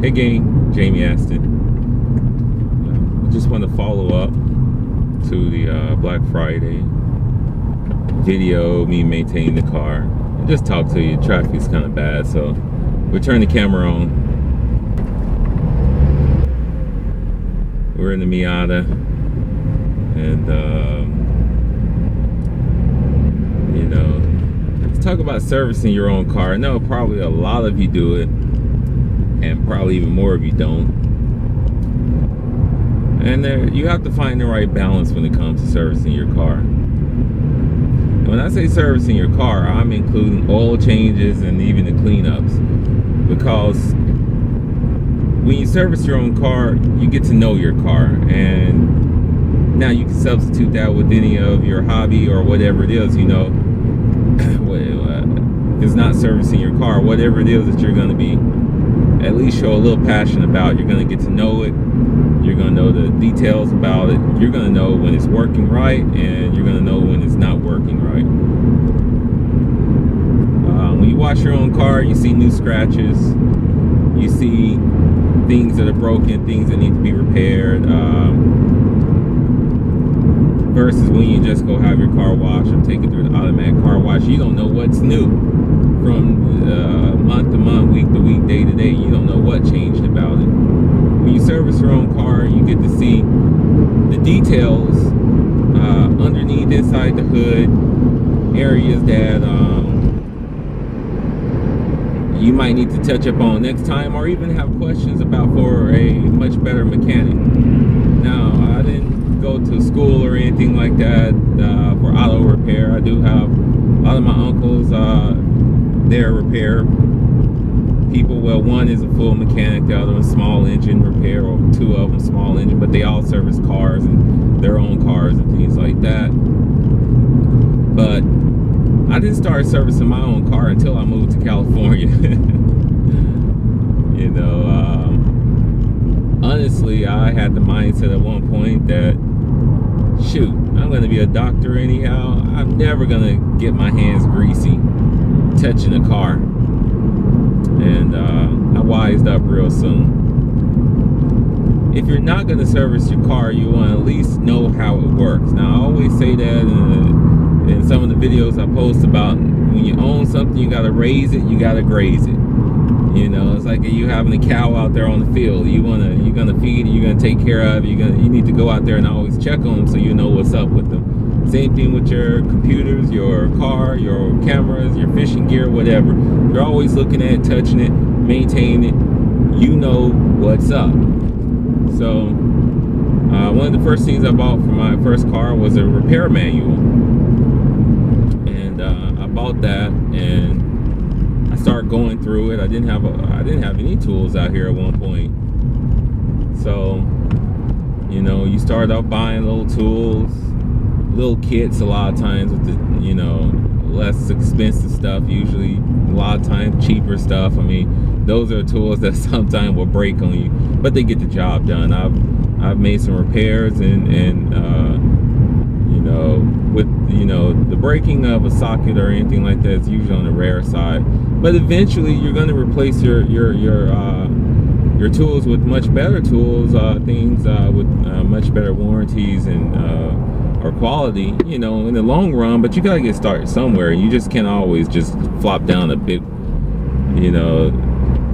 Hey gang, JaimeAstin. I just want to follow up to the Black Friday video, me maintaining the car, and just talk to you. Traffic's kind of bad, so we'll turn the camera on. We're in the Miata, and you know, let's talk about servicing your own car. I know probably a lot of you do it, and probably even more if you don't. And you have to find the right balance when it comes to servicing your car. And when I say servicing your car, I'm including oil changes and even the cleanups, because when you service your own car, you get to know your car, and now you can substitute that with any of your hobby or whatever it is. You know, it's not servicing your car, whatever it is that you're going to be at least show a little passion about. You're going to get to know it. You're going to know the details about it. You're going to know when it's working right, and you're going to know when it's not working right. When you wash your own car, you see new scratches. You see things that are broken, things that need to be repaired. Versus when you just go have your car washed and take it through the automatic car wash, you don't know what's new. From month to month, week to week, day to day, you don't know what changed about it. When you service your own car, you get to see the details underneath, inside the hood, areas that you might need to touch up on next time, or even have questions about for a much better mechanic. Now, I didn't go to school or anything like that for auto repair. I do have a lot of my uncles, they're repair people. Well, one is a full mechanic, the other one's small engine repair, or two of them small engine, but they all service cars and their own cars and things like that. But I didn't start servicing my own car until I moved to California. You know, honestly, I had the mindset at one point that, shoot, I'm going to be a doctor anyhow. I'm never going to get my hands greasy touching a car. And I wised up real soon. If you're not going to service your car, you want to at least know how it works. Now, I always say that in some of the videos I post about, when you own something, you got to raise it, you got to graze it. You know, it's like you having a cow out there on the field. You're gonna feed it, you're gonna take care of it. You need to go out there and always check on them so you know what's up with them. Same thing with your computers, your car, your cameras, your fishing gear, whatever. You're always looking at it, touching it, maintaining it. You know what's up. So one of the first things I bought for my first car was a repair manual, and I bought that, and I started going through it. I didn't have any tools out here at one point. So, you know, you start out buying little tools, little kits a lot of times with the, you know, less expensive stuff, usually a lot of times cheaper stuff. I mean, those are tools that sometimes will break on you, but they get the job done. I've made some repairs, and you know, with, you know, the breaking of a socket or anything like that is usually on the rare side. But eventually, you're going to replace your tools with much better tools, things with much better warranties and or quality, you know, in the long run. But you got to get started somewhere. You just can't always just flop down a big, you know,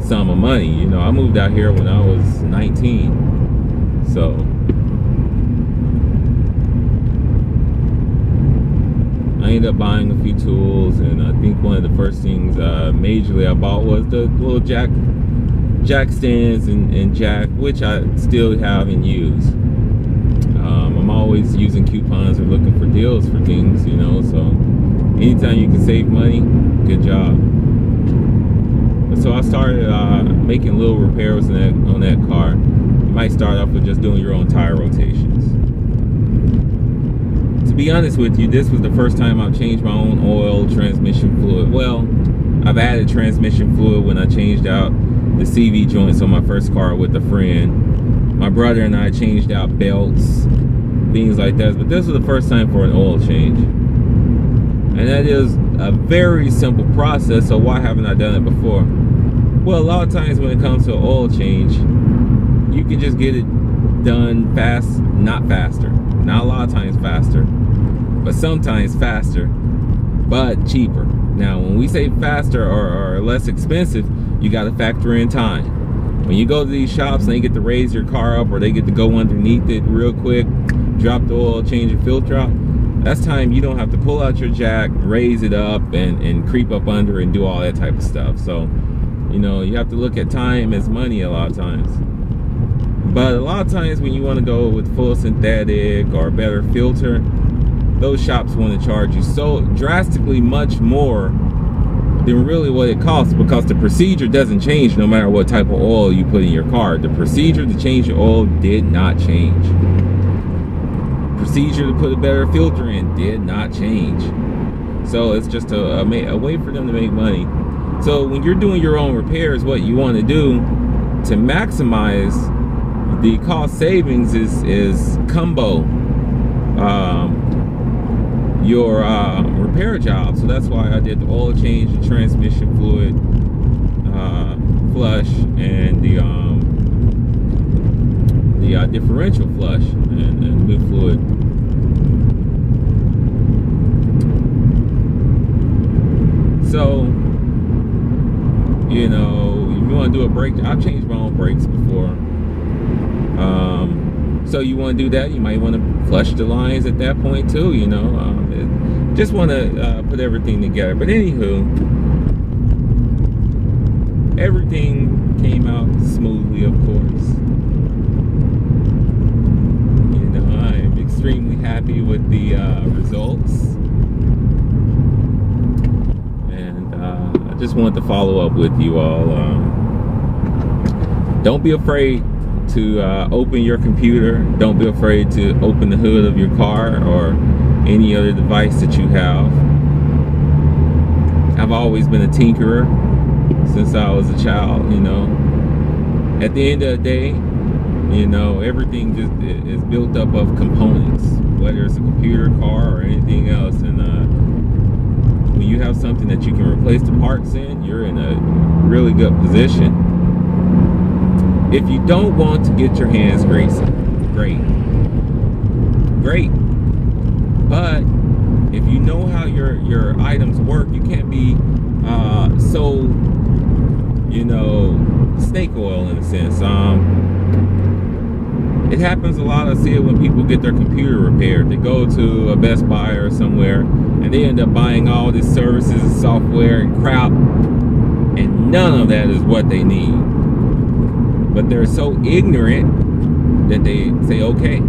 sum of money. You know, I moved out here when I was 19, so I ended up buying a few tools, and I think one of the first things majorly I bought was the little jack stands and jack, which I still have and use. I'm always using coupons or looking for deals for things, you know, so anytime you can save money, good job. So I started making little repairs on that car. You might start off with just doing your own tire rotations. To be honest with you, this was the first time I've changed my own oil, transmission fluid. Well, I've added transmission fluid when I changed out the CV joints on my first car with a friend. My brother and I changed out belts, things like that. But this was the first time for an oil change. And that is a very simple process, so why haven't I done it before? Well, a lot of times when it comes to oil change, you can just get it done fast, not faster. Not a lot of times faster, but sometimes faster, but cheaper. Now, when we say faster or less expensive, you got to factor in time. When you go to these shops and they get to raise your car up, or they get to go underneath it real quick, drop the oil, change your filter out, that's time you don't have to pull out your jack, raise it up, and creep up under and do all that type of stuff. So, you know, you have to look at time as money a lot of times. But a lot of times when you want to go with full synthetic or better filter, those shops want to charge you so drastically much more than really what it costs, because the procedure doesn't change no matter what type of oil you put in your car. The procedure to change your oil did not change. Procedure to put a better filter in did not change. So it's just a way for them to make money. So when you're doing your own repairs, what you want to do to maximize the cost savings is combo your repair job. So that's why I did the oil change, the transmission fluid flush, and the differential flush and new fluid. So, you know, if you want to do a brake, I've changed my own brakes before. So you want to do that, you might want to flush the lines at that point too, you know. Just want to put everything together. But anywho, everything came out smoothly, of course. You know, I am extremely happy with the results. And I just wanted to follow up with you all. Don't be afraid to open your computer. Don't be afraid to open the hood of your car or any other device that you have. I've always been a tinkerer since I was a child, you know. At the end of the day, you know, everything just is built up of components, whether it's a computer, car, or anything else. And when you have something that you can replace the parts in, you're in a really good position. If you don't want to get your hands greasy, great. But if you know how your items work, you can't be so, you know, snake oil in a sense. It happens a lot. I see it when people get their computer repaired. They go to a Best Buy or somewhere, and they end up buying all these services and software and crap, and none of that is what they need. But they're so ignorant that they say, okay.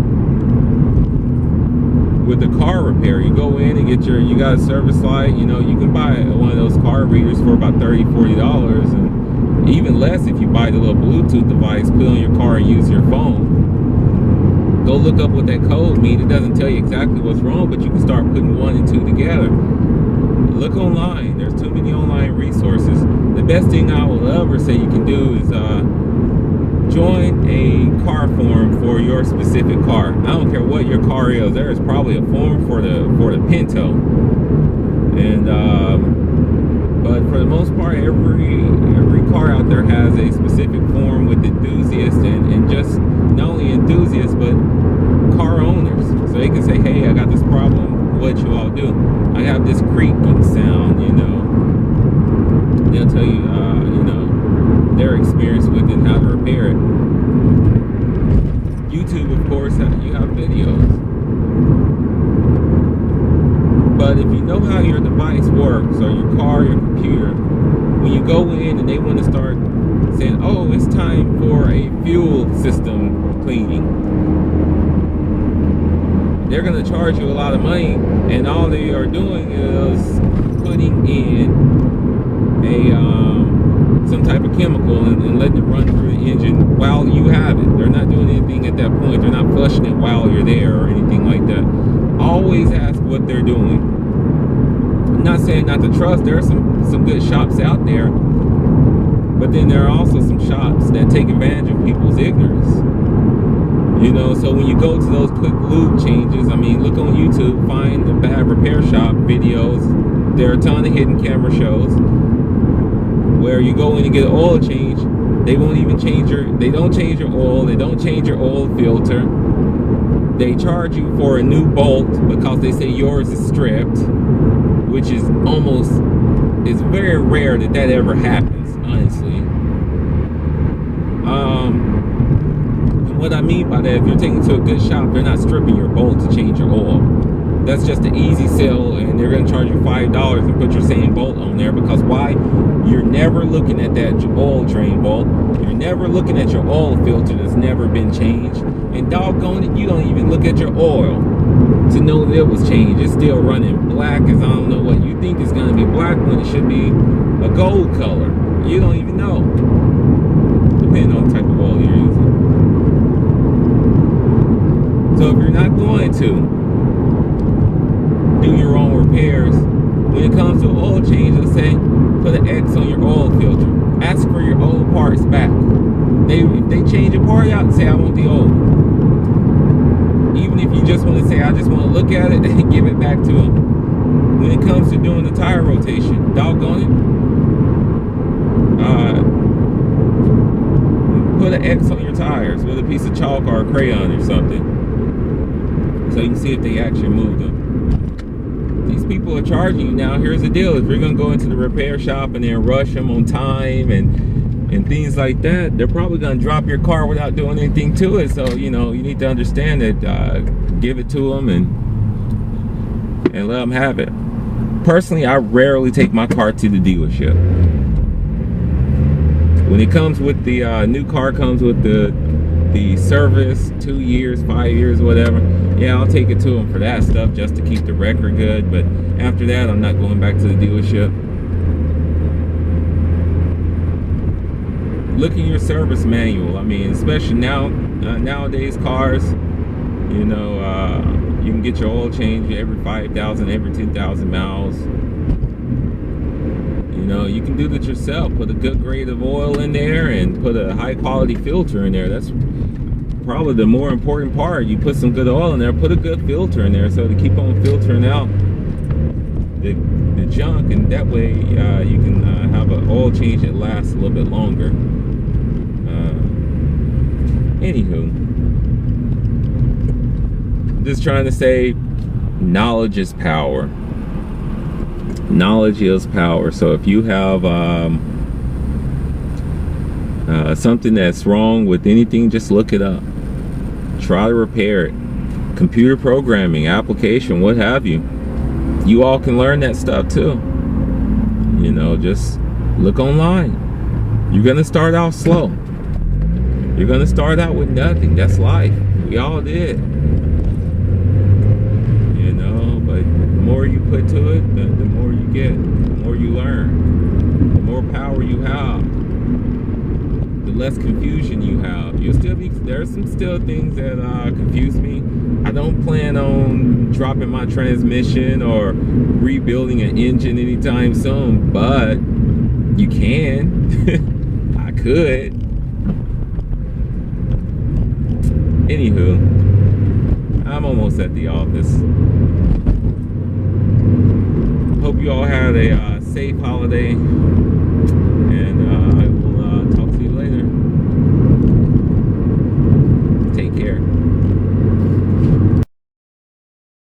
With the car repair, you go in and you got a service light, you know, you can buy one of those car readers for about $30-40, and even less if you buy the little Bluetooth device, put it on your car and use your phone. Go look up what that code means. It doesn't tell you exactly what's wrong, but you can start putting 1 and 2 together. Look online. There's too many online resources. The best thing I will ever say you can do is join a car forum for your specific car. I don't care what your car is. There is probably a forum for the Pinto, and but for the most part, every car out there has a specific forum with enthusiasts and just not only enthusiasts but car owners, so they can say, hey, I got this problem, what you all do? I have this creaking sound, you know. They'll tell you, you know, their experience with it and how to repair it. YouTube, of course, you have videos. But if you know how your device works, or your car, your computer, when you go in and they want to start saying, oh, it's time for a fuel system cleaning, they're going to charge you a lot of money, and all they are doing is putting in some type of chemical and letting it run through the engine while you have it. They're not doing anything at that point. They're not flushing it while you're there or anything like that. Always ask what they're doing. I'm not saying not to trust. There are some good shops out there, but then there are also some shops that take advantage of people's ignorance. You know, so when you go to those quick lube changes, I mean, look on YouTube, find the bad repair shop videos. There are a ton of hidden camera shows. where you go in and get an oil change, they won't even change they don't change your oil, they don't change your oil filter. They charge you for a new bolt because they say yours is stripped, which is it's very rare that ever happens, honestly. And what I mean by that, if you're taking it to a good shop, they're not stripping your bolt to change your oil. That's just an easy sell, and they're going to charge you $5 and put your same bolt on there. Because why? You're never looking at that oil drain bolt. You're never looking at your oil filter that's never been changed. And doggone it, you don't even look at your oil to know that it was changed. It's still running black as I don't know what. You think it's going to be black when it should be a gold color. You don't even know, depending on the type of oil you're using. So if you're not going to do your own repairs, when it comes to oil change, let's say, put an X on your oil filter. Ask for your old parts back. If they change a part out, say I want the old. Even if you just want to say I just want to look at it and give it back to them. When it comes to doing the tire rotation, doggone it, put an X on your tires with a piece of chalk or a crayon or something, so you can see if they actually moved them. These people are charging you now. Here's the deal: if you're gonna go into the repair shop and then rush them on time and things like that, they're probably gonna drop your car without doing anything to it. So you need to understand that. Give it to them and let them have it. Personally, I rarely take my car to the dealership. When it comes with the new car, comes with the service, 2 years, 5 years, whatever. Yeah, I'll take it to them for that stuff just to keep the record good. But after that, I'm not going back to the dealership. Look in your service manual. I mean, especially nowadays cars, you can get your oil change every 5,000, every 10,000 miles. You can do that yourself. Put a good grade of oil in there and put a high quality filter in there. That's probably the more important part. You put some good oil in there, put a good filter in there, so to keep on filtering out the junk, and that way you can have an oil change that lasts a little bit longer. Anywho, just trying to say, knowledge is power. Knowledge is power. So if you have something that's wrong with anything, just look it up. Try to repair it. Computer programming, application, what have you. You all can learn that stuff too. Just look online. You're gonna start out slow. You're gonna start out with nothing. That's life. We all did. But the more you put to it, the more you get, the more you learn, the more power you have, the less confusion you have. There's some still things that confuse me. I don't plan on dropping my transmission or rebuilding an engine anytime soon, but you can. I could. Anywho, I'm almost at the office. Hope you all had a safe holiday, and